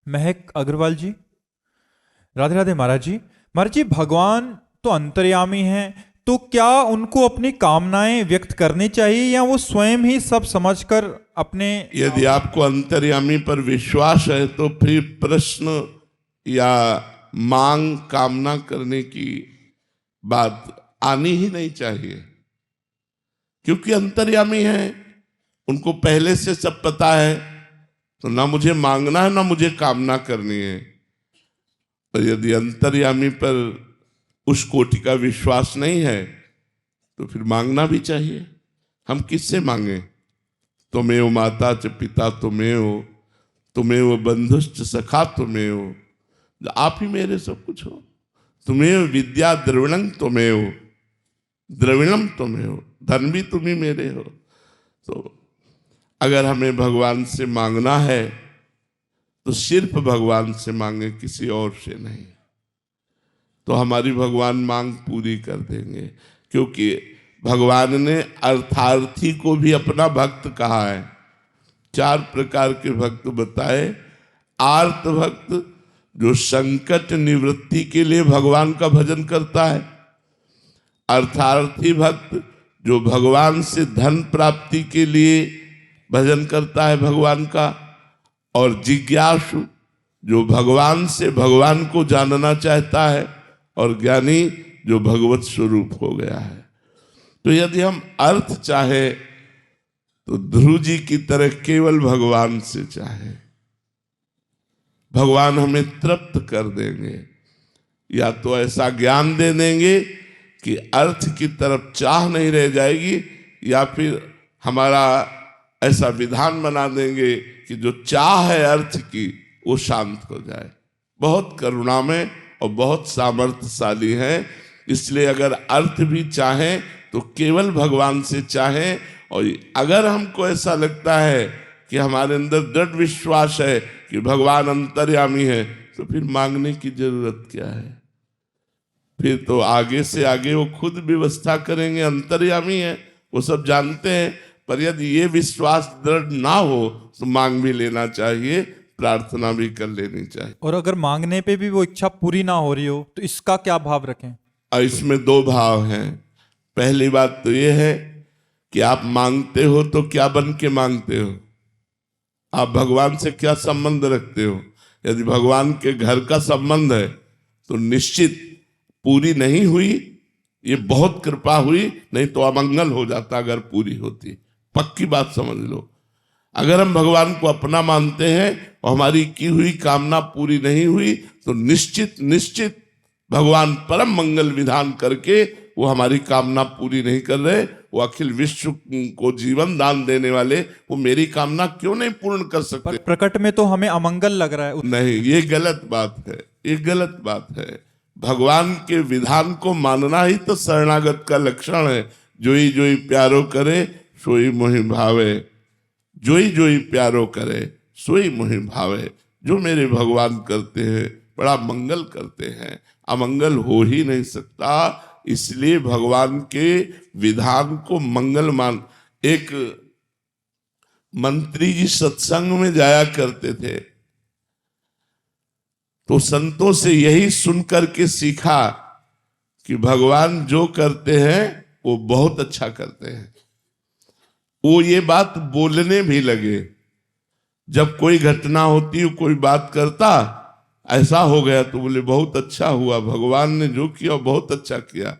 महक अग्रवाल जी। राधे राधे महाराज जी। महाराज जी, भगवान तो अंतर्यामी हैं, तो क्या उनको अपनी कामनाएं व्यक्त करनी चाहिए या वो स्वयं ही सब समझकर अपने। यदि आपको अंतर्यामी पर विश्वास है तो फिर प्रश्न या मांग कामना करने की बात आनी ही नहीं चाहिए, क्योंकि अंतर्यामी है, उनको पहले से सब पता है। तो ना मुझे मांगना है ना मुझे कामना करनी है। तो यदि अंतर्यामी पर उस कोटि का विश्वास नहीं है तो फिर मांगना भी चाहिए। हम किससे मांगे? तुमेव माता च पिता तुमेव बंधुश्च सखा तुमेव। आप ही मेरे सब कुछ हो। तुमेव विद्या द्रविणम तुमेव, धन भी तुम ही मेरे हो। तो अगर हमें भगवान से मांगना है तो सिर्फ भगवान से मांगे, किसी और से नहीं। तो हमारी भगवान मांग पूरी कर देंगे, क्योंकि भगवान ने अर्थार्थी को भी अपना भक्त कहा है। 4 प्रकार के भक्त बताए। आर्त भक्त, जो संकट निवृत्ति के लिए भगवान का भजन करता है। अर्थार्थी भक्त, जो भगवान से धन प्राप्ति के लिए भजन करता है भगवान का। और जिज्ञासु, जो भगवान से भगवान को जानना चाहता है। और ज्ञानी, जो भगवत स्वरूप हो गया है। तो यदि हम अर्थ चाहे तो ध्रुव जी की तरह केवल भगवान से चाहे, भगवान हमें तृप्त कर देंगे। या तो ऐसा ज्ञान दे देंगे कि अर्थ की तरफ चाह नहीं रह जाएगी, या फिर हमारा ऐसा विधान बना देंगे कि जो चाह है अर्थ की वो शांत हो जाए। बहुत करुणामय और बहुत सामर्थ्यशाली है। इसलिए अगर अर्थ भी चाहें तो केवल भगवान से चाहें। और अगर हमको ऐसा लगता है कि हमारे अंदर दृढ़ विश्वास है कि भगवान अंतर्यामी है, तो फिर मांगने की जरूरत क्या है? फिर तो आगे से आगे वो खुद व्यवस्था करेंगे। अंतर्यामी है, वो सब जानते हैं। पर यदि ये विश्वास दृढ़ ना हो तो मांग भी लेना चाहिए, प्रार्थना भी कर लेनी चाहिए। और अगर मांगने पे भी वो इच्छा पूरी ना हो रही हो तो इसका क्या भाव रखें? और इसमें 2 भाव हैं। पहली बात तो ये है कि आप मांगते हो तो क्या बन के मांगते हो? आप भगवान से क्या संबंध रखते हो? यदि भगवान के घर का संबंध है तो निश्चित पूरी नहीं हुई, ये बहुत कृपा हुई, नहीं तो अमंगल हो जाता अगर पूरी होती। पक्की बात समझ लो। अगर हम भगवान को अपना मानते हैं और हमारी की हुई कामना पूरी नहीं हुई तो निश्चित भगवान परम मंगल विधान करके वो हमारी कामना पूरी नहीं कर रहे। वो अखिल विश्व को जीवन दान देने वाले, वो मेरी कामना क्यों नहीं पूर्ण कर सकते? पर प्रकट में तो हमें अमंगल लग रहा है। नहीं, ये गलत बात है, ये गलत बात है। भगवान के विधान को मानना ही तो शरणागत का लक्षण है। जोई जोई प्यारो करे सोई मोहि भावे, जोई जोई प्यारो करे सोई मोहि भावे। जो मेरे भगवान करते हैं बड़ा मंगल करते हैं, अमंगल हो ही नहीं सकता। इसलिए भगवान के विधान को मंगल मान। एक मंत्री जी सत्संग में जाया करते थे, तो संतों से यही सुनकर के सीखा कि भगवान जो करते हैं वो बहुत अच्छा करते हैं। वो ये बात बोलने भी लगे। जब कोई घटना होती, कोई बात करता, ऐसा हो गया तो बोले बहुत अच्छा हुआ, भगवान ने जो किया बहुत अच्छा किया।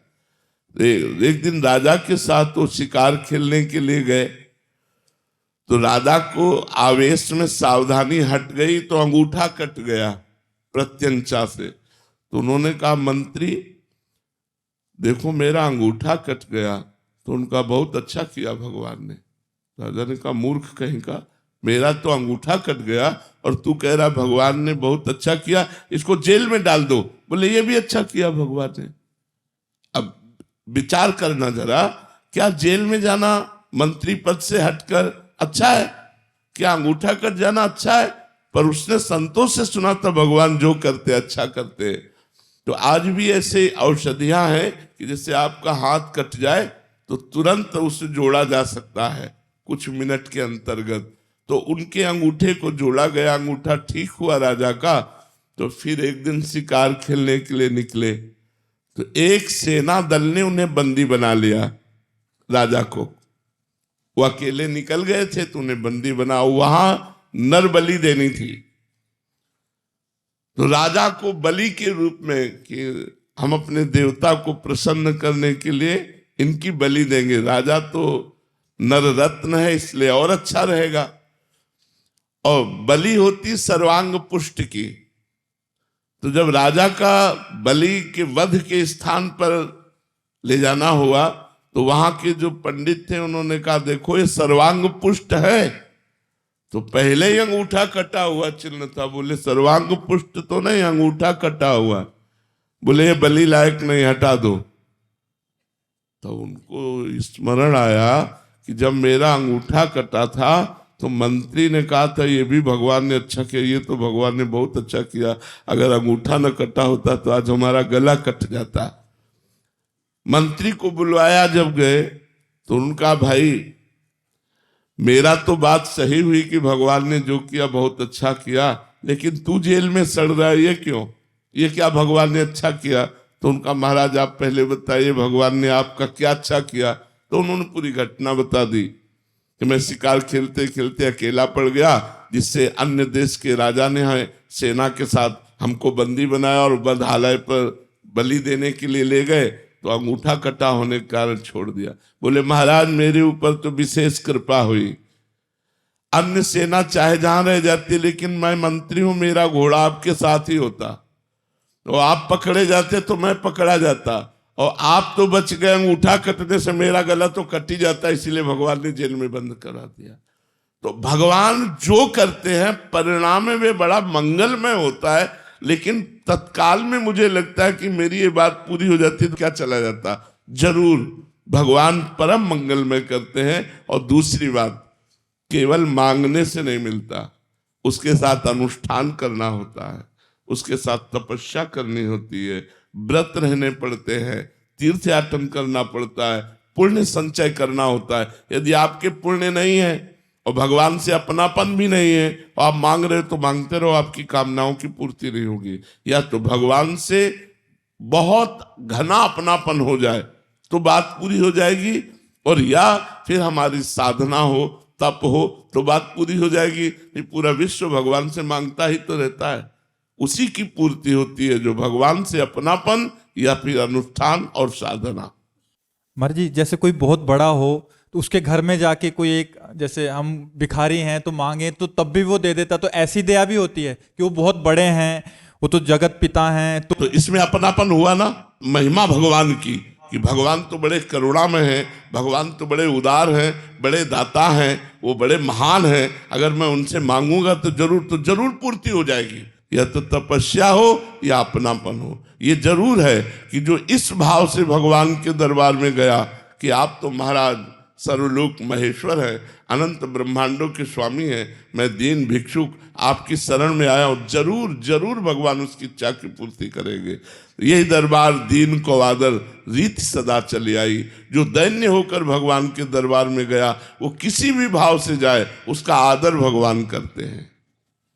एक दिन राजा के साथ वो शिकार खेलने के लिए गए, तो राजा को आवेश में सावधानी हट गई तो अंगूठा कट गया प्रत्यंचा से। तो उन्होंने कहा मंत्री देखो मेरा अंगूठा कट गया। तो उनका बहुत अच्छा किया भगवान ने। राजा ने कहा मूर्ख कहीं का, मेरा तो अंगूठा कट गया और तू कह रहा भगवान ने बहुत अच्छा किया, इसको जेल में डाल दो। बोले ये भी अच्छा किया भगवान ने। अब विचार करना जरा, क्या जेल में जाना मंत्री पद से हटकर अच्छा है? क्या अंगूठा कट जाना अच्छा है? पर उसने संतों से सुना था भगवान जो करते अच्छा करते। तो आज भी ऐसे औषधियां हैं कि जैसे आपका हाथ कट जाए तो तुरंत उसे जोड़ा जा सकता है कुछ मिनट के अंतर्गत। तो उनके अंगूठे को जोड़ा गया, अंगूठा ठीक हुआ राजा का। तो फिर एक दिन शिकार खेलने के लिए निकले, तो एक सेना दल ने उन्हें बंदी बना लिया, राजा को। वो अकेले निकल गए थे तो उन्हें बंदी बना, वहां नर बलि देनी थी। तो राजा को बलि के रूप में कि हम अपने देवता को प्रसन्न करने के लिए इनकी बलि देंगे, राजा तो नर रत्न है इसलिए और अच्छा रहेगा। और बलि होती सर्वांग पुष्ट की। तो जब राजा का बलि के वध के स्थान पर ले जाना हुआ तो वहां के जो पंडित थे उन्होंने कहा देखो ये सर्वांग पुष्ट है। तो पहले ही अंगूठा कटा हुआ चिन्ह था। बोले सर्वांग पुष्ट तो नहीं, अंगूठा कटा हुआ। बोले ये बलि लायक नहीं, हटा दो। तो उनको स्मरण आया कि जब मेरा अंगूठा कटा था तो मंत्री ने कहा था ये भी भगवान ने अच्छा किया, ये तो भगवान ने बहुत अच्छा किया, अगर अंगूठा न कटा होता तो आज हमारा गला कट जाता। मंत्री को बुलवाया, जब गए तो उनका भाई मेरा तो बात सही हुई कि भगवान ने जो किया बहुत अच्छा किया, लेकिन तू जेल में सड़ रहा है, ये क्यों, ये क्या भगवान ने अच्छा किया? तो उनका महाराज आप पहले बताइए भगवान ने आपका क्या अच्छा किया। तो उन्होंने पूरी घटना बता दी कि मैं शिकार खेलते खेलते अकेला पड़ गया, जिससे अन्य देश के राजा ने सेना के साथ हमको बंदी बनाया और बंधालय पर बलि देने के लिए ले गए, तो अंगूठा कटा होने के कारण छोड़ दिया। बोले महाराज मेरे ऊपर तो विशेष कृपा हुई, अन्य सेना चाहे जहां रह जाती लेकिन मैं मंत्री हूं, मेरा घोड़ा आपके साथ ही होता, तो आप पकड़े जाते तो मैं पकड़ा जाता, और आप तो बच गए, अंगूठा कटने से मेरा गला तो कट ही जाता, इसीलिए भगवान ने जेल में बंद करा दिया। तो भगवान जो करते हैं परिणाम में वे बड़ा मंगलमय होता है, लेकिन तत्काल में मुझे लगता है कि मेरी ये बात पूरी हो जाती तो क्या चला जाता। जरूर भगवान परम मंगलमय करते हैं। और दूसरी बात, केवल मांगने से नहीं मिलता, उसके साथ अनुष्ठान करना होता है, उसके साथ तपस्या करनी होती है, व्रत रहने पड़ते हैं, तीर्थ याटन करना पड़ता है, पुण्य संचय करना होता है। यदि आपके पुण्य नहीं है और भगवान से अपनापन भी नहीं है और आप मांग रहे हो तो मांगते रहो, आपकी कामनाओं की पूर्ति नहीं होगी। या तो भगवान से बहुत घना अपनापन हो जाए तो बात पूरी हो जाएगी, और या फिर हमारी साधना हो, तप हो तो बात पूरी हो जाएगी। पूरा विश्व भगवान से मांगता ही तो रहता है, उसी की पूर्ति होती है जो भगवान से अपनापन या फिर अनुष्ठान और साधना। महाराज जी जैसे कोई बहुत बड़ा हो तो उसके घर में जाके कोई एक, जैसे हम भिखारी हैं तो मांगे तो तब भी वो दे देता, तो ऐसी दया भी होती है कि वो बहुत बड़े हैं, वो तो जगत पिता हैं, तो इसमें अपनापन हुआ ना, महिमा भगवान की कि भगवान तो बड़े करुणामय हैं, भगवान तो बड़े उदार हैं, बड़े दाता हैं, वो बड़े महान हैं, अगर मैं उनसे मांगूंगा तो जरूर पूर्ति हो जाएगी। या तो तपस्या हो या अपनापन हो। ये जरूर है कि जो इस भाव से भगवान के दरबार में गया कि आप तो महाराज सर्वलोक महेश्वर है, अनंत ब्रह्मांडों के स्वामी हैं, मैं दीन भिक्षुक आपकी शरण में आया हूं, जरूर भगवान उसकी इच्छा की पूर्ति करेंगे। यही दरबार दीन को आदर रीत सदा चली आई। जो दैन्य होकर भगवान के दरबार में गया वो किसी भी भाव से जाए उसका आदर भगवान करते हैं।